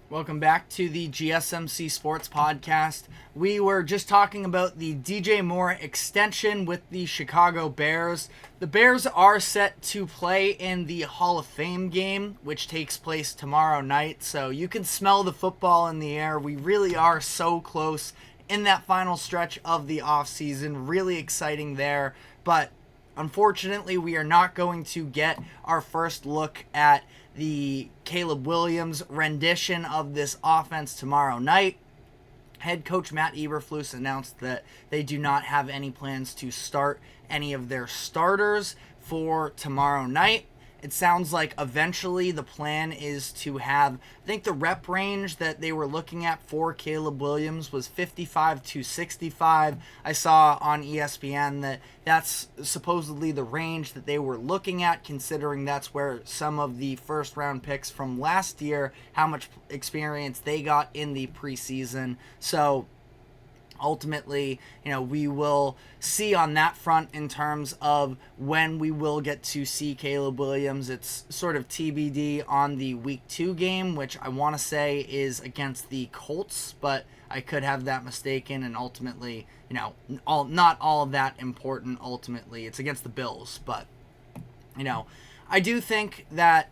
Welcome back to the GSMC Sports Podcast. We were just talking about the DJ Moore extension with the Chicago Bears. The Bears are set to play in the Hall of Fame game, which takes place tomorrow night. So you can smell the football in the air. We really are so close in that final stretch of the offseason. Really exciting there. But unfortunately, we are not going to get our first look at the Caleb Williams rendition of this offense tomorrow night. Head coach Matt Eberflus announced that they do not have any plans to start any of their starters for tomorrow night. It sounds like eventually the plan is to have, I think the rep range that they were looking at for Caleb Williams was 55 to 65. I saw on ESPN that that's supposedly the range that they were looking at, considering that's where some of the first round picks from last year, how much experience they got in the preseason. So ultimately, we will see on that front in terms of when we will get to see Caleb Williams. It's sort of TBD on the week 2 game, which I want to say is against the Colts, but I could have that mistaken, and ultimately, not all of that important ultimately. It's against the Bills, but, I do think that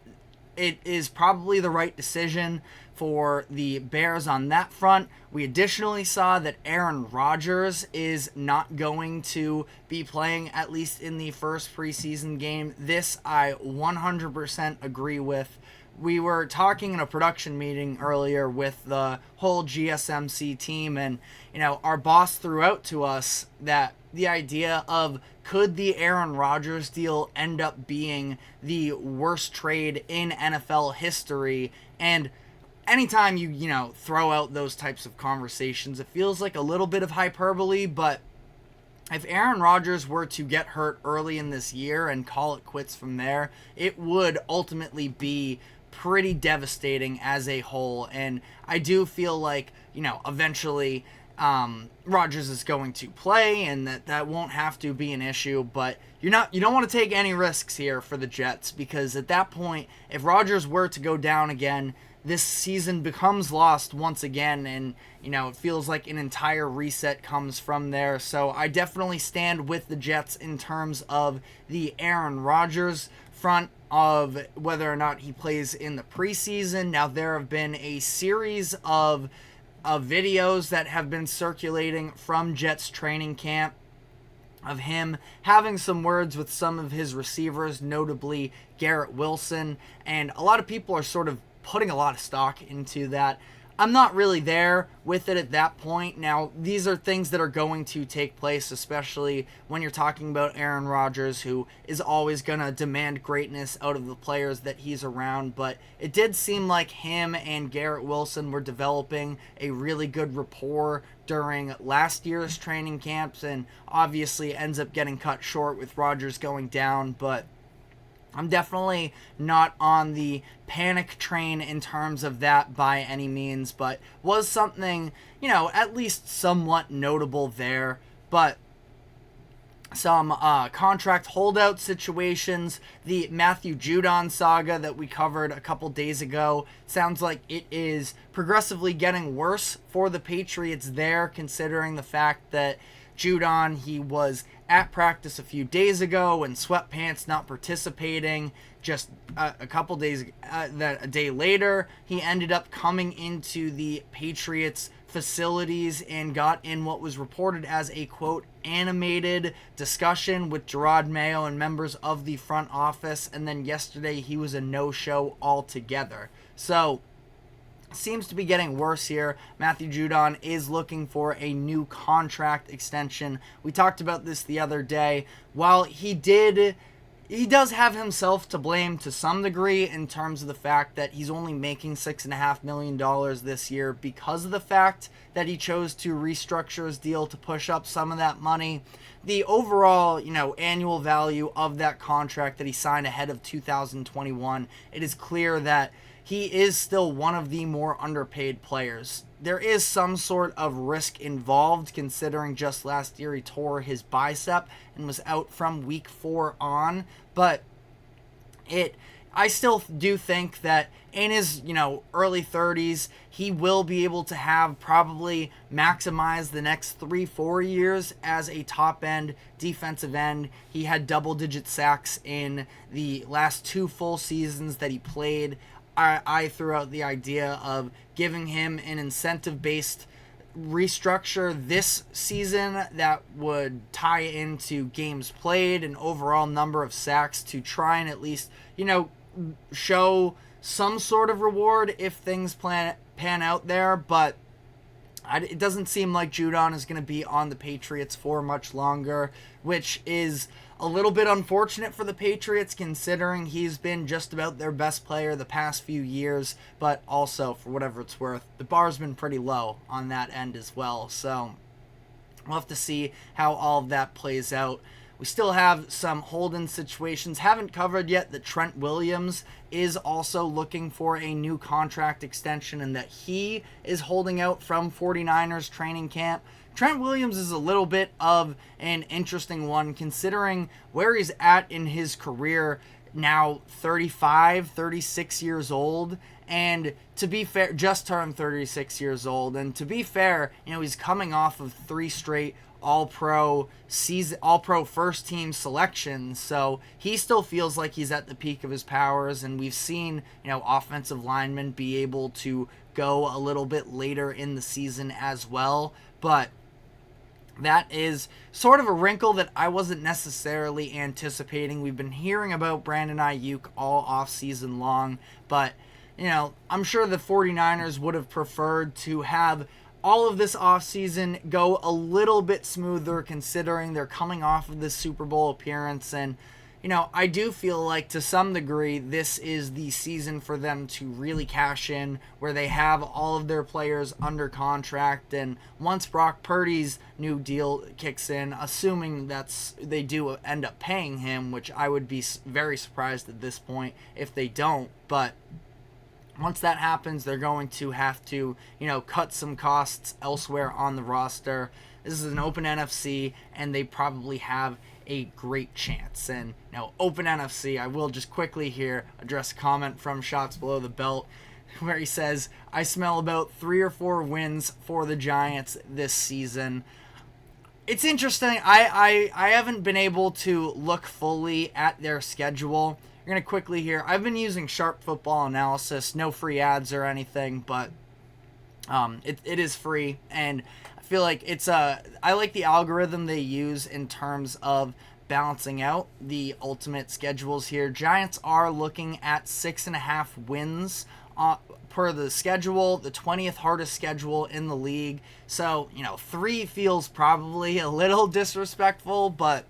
it is probably the right decision for the Bears on that front. We additionally saw that Aaron Rodgers is not going to be playing, at least in the first preseason game. This I 100% agree with. We were talking in a production meeting earlier with the whole GSMC team, and our boss threw out to us that the idea of, could the Aaron Rodgers deal end up being the worst trade in NFL history? And anytime you throw out those types of conversations, it feels like a little bit of hyperbole, but if Aaron Rodgers were to get hurt early in this year and call it quits from there, it would ultimately be pretty devastating as a whole. And I do feel like, eventually Rodgers is going to play, and that won't have to be an issue, but you don't want to take any risks here for the Jets, because at that point, if Rodgers were to go down again, this season becomes lost once again, and it feels like an entire reset comes from there. So I definitely stand with the Jets in terms of the Aaron Rodgers front of whether or not he plays in the preseason. Now, there have been a series of videos that have been circulating from Jets training camp of him having some words with some of his receivers, notably Garrett Wilson, and a lot of people are sort of putting a lot of stock into that. I'm not really there with it at that point. Now, these are things that are going to take place, especially when you're talking about Aaron Rodgers, who is always going to demand greatness out of the players that he's around. But it did seem like him and Garrett Wilson were developing a really good rapport during last year's training camps, and obviously ends up getting cut short with Rodgers going down. But I'm definitely not on the panic train in terms of that by any means, but was something, at least somewhat notable there. But some contract holdout situations, the Matthew Judon saga that we covered a couple days ago, sounds like it is progressively getting worse for the Patriots there, considering the fact that Judon, he was at practice a few days ago in sweatpants, not participating. Just a couple days, a day later, he ended up coming into the Patriots facilities and got in what was reported as a, quote, animated discussion with Gerard Mayo and members of the front office. And then yesterday, he was a no-show altogether. So seems to be getting worse here. Matthew Judon is looking for a new contract extension. We talked about this the other day. While he does have himself to blame to some degree in terms of the fact that he's only making $6.5 million this year because of the fact that he chose to restructure his deal to push up some of that money. The overall, annual value of that contract that he signed ahead of 2021, it is clear that he is still one of the more underpaid players. There is some sort of risk involved, considering just last year he tore his bicep and was out from week 4 on, but I still do think that in his, early 30s, he will be able to have probably maximize the next 3-4 years as a top-end defensive end. He had double-digit sacks in the last 2 full seasons that he played. I threw out the idea of giving him an incentive-based restructure this season that would tie into games played and overall number of sacks to try and at least, show some sort of reward if things pan out there. But it doesn't seem like Judon is going to be on the Patriots for much longer, which is a little bit unfortunate for the Patriots considering he's been just about their best player the past few years, but also, for whatever it's worth, the bar's been pretty low on that end as well. So we'll have to see how all of that plays out. We still have some hold-in situations. Haven't covered yet that Trent Williams is also looking for a new contract extension and that he is holding out from 49ers training camp. Trent Williams is a little bit of an interesting one considering where he's at in his career, now 35, 36 years old. And to be fair, just turned 36 years old. And to be fair, he's coming off of 3 straight All-Pro season, All-Pro first team selections, so he still feels like he's at the peak of his powers. And we've seen, offensive linemen be able to go a little bit later in the season as well. But that is sort of a wrinkle that I wasn't necessarily anticipating. We've been hearing about Brandon Ayuk all off-season long, but, I'm sure the 49ers would have preferred to have all of this offseason go a little bit smoother considering they're coming off of this Super Bowl appearance. And, I do feel like to some degree this is the season for them to really cash in where they have all of their players under contract. And once Brock Purdy's new deal kicks in, assuming they do end up paying him, which I would be very surprised at this point if they don't, but once that happens, they're going to have to, cut some costs elsewhere on the roster. This is an open NFC, and they probably have a great chance. And, open NFC, I will just quickly here address a comment from Shots Below the Belt where he says, I smell about 3 or 4 wins for the Giants this season. It's interesting. I haven't been able to look fully at their schedule. We're going to quickly here. I've been using Sharp Football Analysis. No free ads or anything, but it is free. And I feel like I like the algorithm they use in terms of balancing out the ultimate schedules here. Giants are looking at 6.5 wins per the schedule, the 20th hardest schedule in the league. So, 3 feels probably a little disrespectful, but...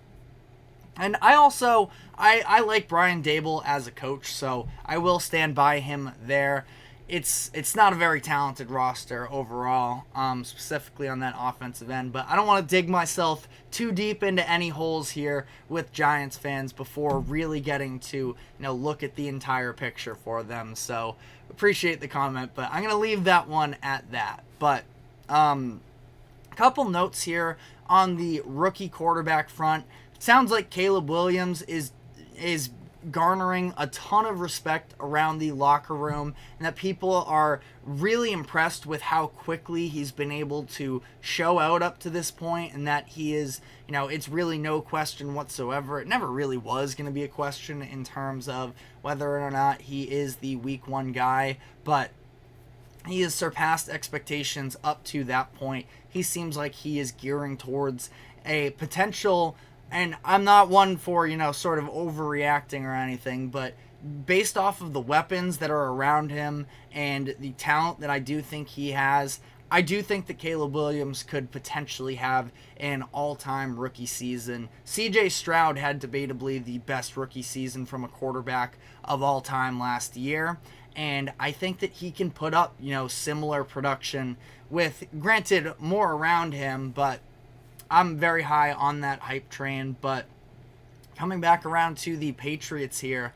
And I also, I like Brian Dable as a coach, so I will stand by him there. It's not a very talented roster overall, specifically on that offensive end, but I don't want to dig myself too deep into any holes here with Giants fans before really getting to, look at the entire picture for them. So appreciate the comment, but I'm going to leave that one at that. But a couple notes here on the rookie quarterback front. Sounds like Caleb Williams is garnering a ton of respect around the locker room, and that people are really impressed with how quickly he's been able to show out up to this point, and that he is, it's really no question whatsoever. It never really was going to be a question in terms of whether or not he is the week 1 guy, but he has surpassed expectations up to that point. He seems like he is gearing towards a potential... And I'm not one for, sort of overreacting or anything, but based off of the weapons that are around him and the talent that I do think he has, I do think that Caleb Williams could potentially have an all-time rookie season. CJ Stroud had debatably the best rookie season from a quarterback of all time last year, and I think that he can put up, similar production with, granted, more around him, but I'm very high on that hype train. But coming back around to the Patriots here,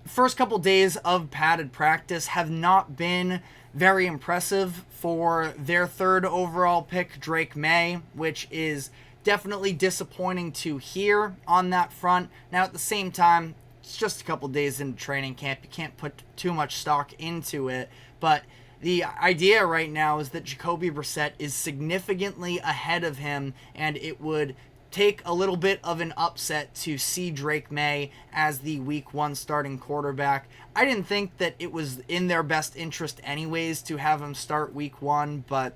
first couple days of padded practice have not been very impressive for their 3rd overall pick, Drake May, which is definitely disappointing to hear on that front. Now, at the same time, it's just a couple days into training camp. You can't put too much stock into it. But the idea right now is that Jacoby Brissett is significantly ahead of him, and it would take a little bit of an upset to see Drake May as the week 1 starting quarterback. I didn't think that it was in their best interest anyways to have him start week 1, but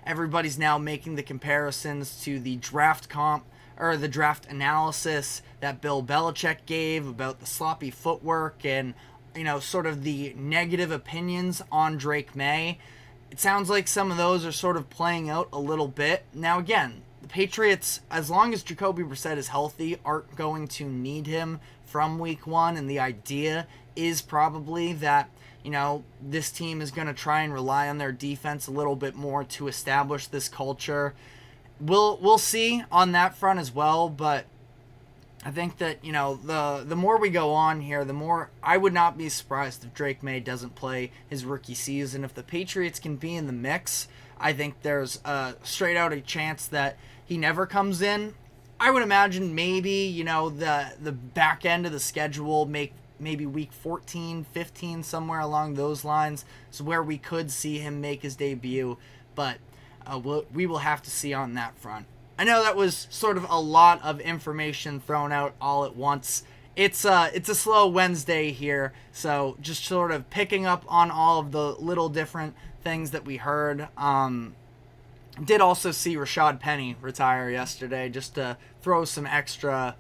everybody's now making the comparisons to the draft analysis that Bill Belichick gave about the sloppy footwork and sort of the negative opinions on Drake May. It sounds like some of those are sort of playing out a little bit. Now again, the Patriots, as long as Jacoby Brissett is healthy, aren't going to need him from week 1, and the idea is probably that this team is going to try and rely on their defense a little bit more to establish this culture. We'll see on that front as well, but I think that the more we go on here, the more I would not be surprised if Drake May doesn't play his rookie season. If the Patriots can be in the mix, I think there's straight out a chance that he never comes in. I would imagine maybe the back end of the schedule, maybe week 14, 15, somewhere along those lines, is where we could see him make his debut, but we will have to see on that front. I know that was sort of a lot of information thrown out all at once. It's a slow Wednesday here, so just sort of picking up on all of the little different things that we heard. Did also see Rashad Penny retire yesterday, just to throw some extra,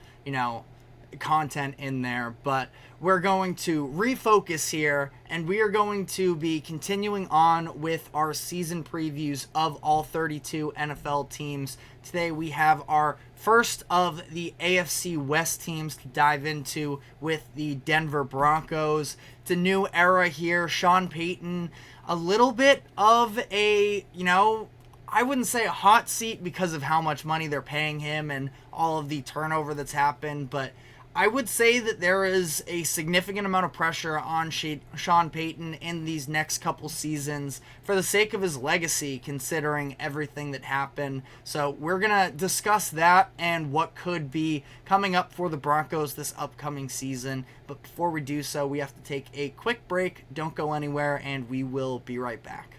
content in there, but we're going to refocus here, and we are going to be continuing on with our season previews of all 32 NFL teams. Today we have our first of the AFC West teams to dive into with the Denver Broncos. It's a new era here. Sean Payton, a little bit of a, I wouldn't say a hot seat because of how much money they're paying him and all of the turnover that's happened, but I would say that there is a significant amount of pressure on Sean Payton in these next couple seasons for the sake of his legacy, considering everything that happened. So we're going to discuss that and what could be coming up for the Broncos this upcoming season. But before we do so, we have to take a quick break. Don't go anywhere, and we will be right back.